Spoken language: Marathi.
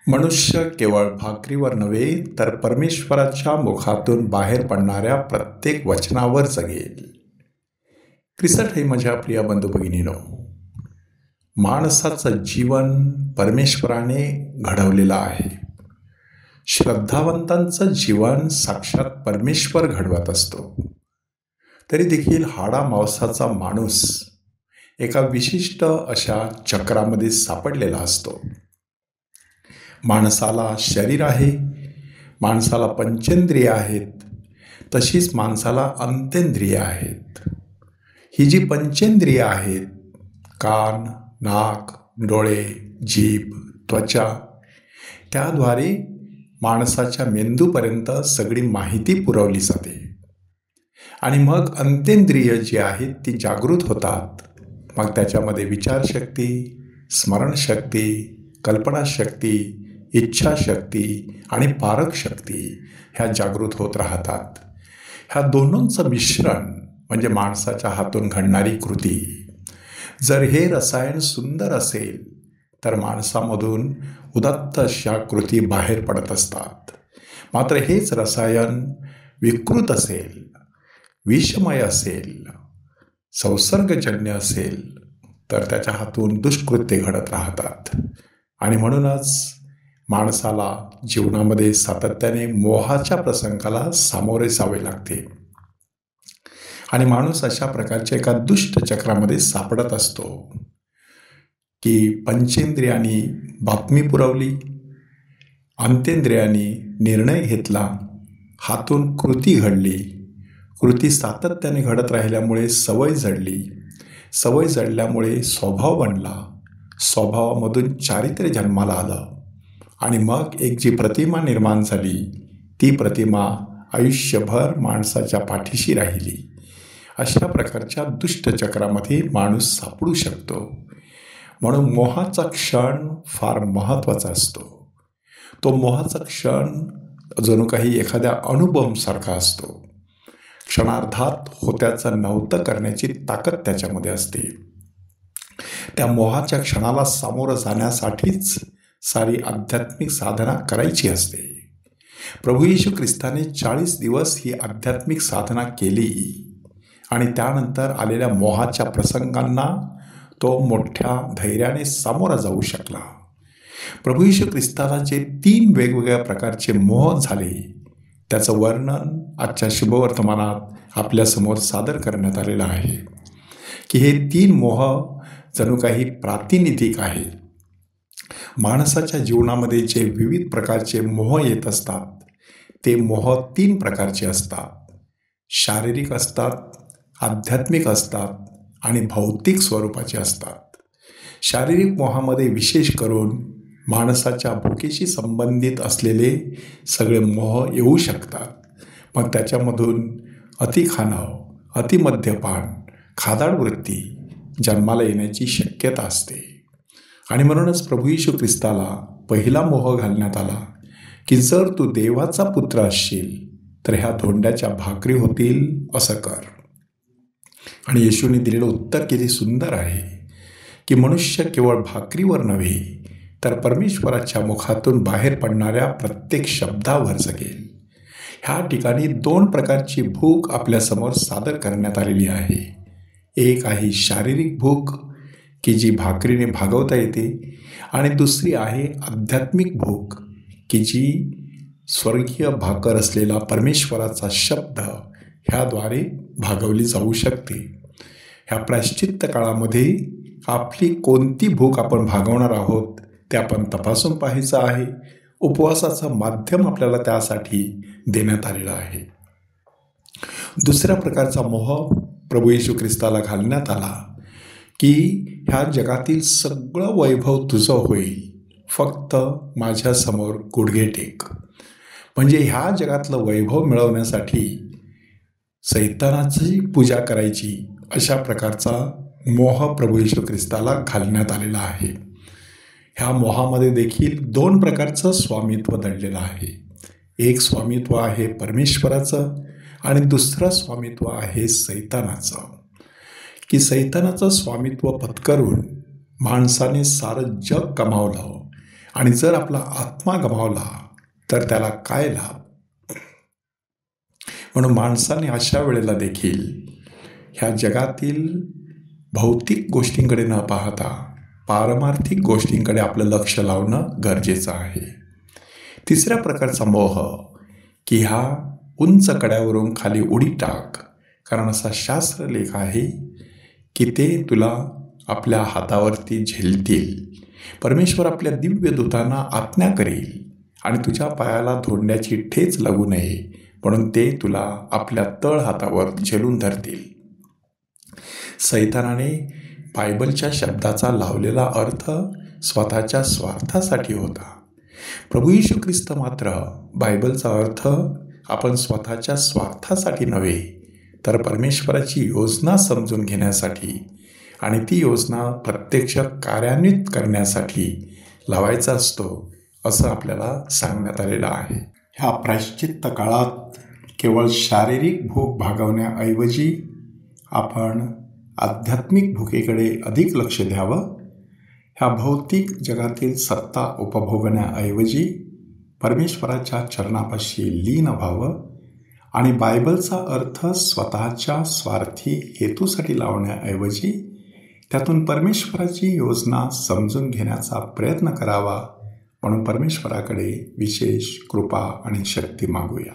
मनुष्य केवळ भाकरीवर नव्हे तर परमेश्वराच्या मुखातून बाहेर पडणाऱ्या प्रत्येक वचनावर जगेल. क्रिसट हे माझ्या प्रिय बंधू भगिनीनो, माणसाचं जीवन परमेश्वराने घडवलेलं आहे. श्रद्धावंतांचं जीवन साक्षात परमेश्वर घडवत असतो. तरी देखील हाडा मांसाचा माणूस एका विशिष्ट अशा चक्रामध्ये सापडलेला असतो. माणसाला शरीर आहे, माणसाला पंचेंद्रिय आहेत, तशीच माणसाला अंतेंद्रिय आहेत. ही जी पंचेंद्रिय आहेत, कान, नाक, डोळे, जीभ, त्वचा, त्याद्वारे माणसाच्या मेंदूपर्यंत सगळी माहिती पुरवली जाते. आणि मग अंतेंद्रिय जी आहेत ती जागृत होतात. मग त्याच्यामध्ये विचारशक्ती, स्मरणशक्ती, कल्पनाशक्ती, इच्छाशक्ती आणि पारक शक्ती ह्या जागृत होत राहतात. ह्या दोन्हींचं मिश्रण म्हणजे माणसाच्या हातून घडणारी कृती. जर हे रसायन सुंदर असेल तर माणसामधून उदात्त अशा कृती बाहेर पडत असतात. मात्र हेच रसायन विकृत असेल, विषमय असेल, संसर्गजन्य असेल तर त्याच्या हातून दुष्कृत्ये घडत राहतात. आणि म्हणूनच माणसाला जीवनामध्ये सातत्याने मोहाच्या प्रसंगाला सामोरे जावे लागते. आणि माणूस अशा प्रकारच्या एका दुष्ट चक्रामध्ये सापडत असतो की पंचेंद्रियांनी बातमी पुरवली, अंतेंद्रियांनी निर्णय घेतला, हातून कृती घडली, कृती सातत्याने घडत राहिल्यामुळे सवय जडली, सवय जडल्यामुळे स्वभाव बनला, स्वभावामधून चारित्र्य जन्माला आलं. आणि मग एक जी प्रतिमा निर्माण झाली ती प्रतिमा आयुष्यभर माणसाच्या पाठीशी राहिली. अशा प्रकारच्या दुष्ट चक्रामध्ये माणूस सापडू शकतो. म्हणून मोहाचा क्षण फार महत्त्वाचा असतो. तो मोहाचा क्षण जणू काही एखाद्या अणुबॉम्बसारखा असतो. क्षणार्धात होत्याचं नव्हतं करण्याची ताकद त्याच्यामध्ये असते. त्या मोहाच्या क्षणाला सामोरं जाण्यासाठीच सारी आध्यात्मिक साधना करायची असते. प्रभू येशू ख्रिस्ताने 40 दिवस ही आध्यात्मिक साधना केली आणि त्यानंतर आलेल्या मोहाच्या प्रसंगांना तो मोठ्या धैर्याने सामोरा जाऊ शकला. प्रभू येशू ख्रिस्ताला जे 3 वेगवेगळ्या प्रकारचे मोह झाले त्याचं वर्णन आजच्या शुभवर्तमानात आपल्यासमोर सादर करण्यात आलेलं आहे की हे 3 मोह जणू काही प्रातिनिधिक आहे. माणसाच्या जीवनामध्ये जे विविध प्रकारचे मोह येत असतात ते मोह 3 प्रकारचे असतात. शारीरिक असतात, आध्यात्मिक असतात आणि भौतिक स्वरूपाचे असतात. शारीरिक मोहामध्ये विशेष करून माणसाच्या भुकेशी संबंधित असलेले सगळे मोह येऊ शकतात. मग त्याच्यामधून अति खाणं, अतिमद्यपान, खादाड वृत्ती जन्माला येण्याची शक्यता असते. आणि म्हणूनच प्रभू येशू ख्रिस्ताला पहिला मोह घालण्यात आला की जर तू देवाचा पुत्र असशील तर ह्या धोंड्याच्या भाकरी होतील असं कर. आणि येशूने दिलेलं उत्तर किती सुंदर आहे की मनुष्य केवळ भाकरीवर नव्हे तर परमेश्वराच्या मुखातून बाहेर पडणाऱ्या प्रत्येक शब्दावर जगेल. ह्या ठिकाणी 2 प्रकारची भूक आपल्यासमोर सादर करण्यात आलेली आहे. एक आहे शारीरिक भूक की जी भाकरीने भागवता येते आणि दुसरी आहे आध्यात्मिक भूक की जी स्वर्गीय भाकर असलेला परमेश्वराचा शब्द ह्याद्वारे भागवली जाऊ शकते. ह्या प्रायश्चित्त काळामध्ये आपली कोणती भूक आपण भागवणार आहोत ते आपण तपासून पाहायचं आहे. उपवासाचं माध्यम आपल्याला त्यासाठी देण्यात आलेलं आहे. दुसऱ्या प्रकारचा मोह प्रभू येशू ख्रिस्ताला घालण्यात आला की ह्या जगातील सगळं वैभव तुझं होईल, फक्त माझ्यासमोर गुडघे टेक. म्हणजे ह्या जगातलं वैभव मिळवण्यासाठी सैतानाची पूजा करायची अशा प्रकारचा मोह प्रभू येशू ख्रिस्ताला घालण्यात आलेला आहे. ह्या मोहामध्ये देखील 2 प्रकारचं स्वामित्व दडलेलं आहे. एक स्वामित्व आहे परमेश्वराचं आणि दुसरं स्वामित्व आहे सैतानाचं. की सैतानाचं स्वामित्व पत्करून माणसाने सारं जग कमावलं आणि जर आपला आत्मा गमावला तर त्याला काय लाभ? म्हणून माणसाने अशा वेळेला देखील ह्या जगातील भौतिक गोष्टींकडे न पाहता पारमार्थिक गोष्टींकडे आपलं लक्ष लावणं गरजेचं आहे. तिसऱ्या प्रकारचा मोह की ह्या उंच कड्यावरून खाली उडी टाक, कारण असा शास्त्रलेख आहे की ते तुला आपल्या हातावरती झेलतील. परमेश्वर आपल्या दिव्य दूतांना आज्ञा करेल आणि तुझ्या पायाला धोंड्याची ठेच लागू नये म्हणून ते तुला आपल्या तळ हातावर झेलून धरतील. सैतानाने बायबलच्या शब्दाचा लावलेला अर्थ स्वतःच्या स्वार्थासाठी होता. प्रभू येशू ख्रिस्त मात्र बायबलचा अर्थ आपण स्वतःच्या स्वार्थासाठी नव्हे तर परमेश्वराची योजना समजून घेण्यासाठी आणि ती योजना प्रत्यक्ष कार्यान्वित करण्यासाठी लावायचा असतो असं आपल्याला सांगण्यात आलेलं आहे. ह्या प्रायश्चित्त काळात केवळ शारीरिक भूक भागवण्याऐवजी आपण आध्यात्मिक भुकेकडे अधिक लक्ष द्यावं. ह्या भौतिक जगातील सत्ता उपभोगण्याऐवजी परमेश्वराच्या चरणापाशी लीन व्हावं आणि बायबलचा अर्थ स्वतःच्या स्वार्थी हेतूसाठी लावण्याऐवजी त्यातून परमेश्वराची योजना समजून घेण्याचा प्रयत्न करावा. म्हणून परमेश्वराकडे विशेष कृपा आणि शक्ती मागूया.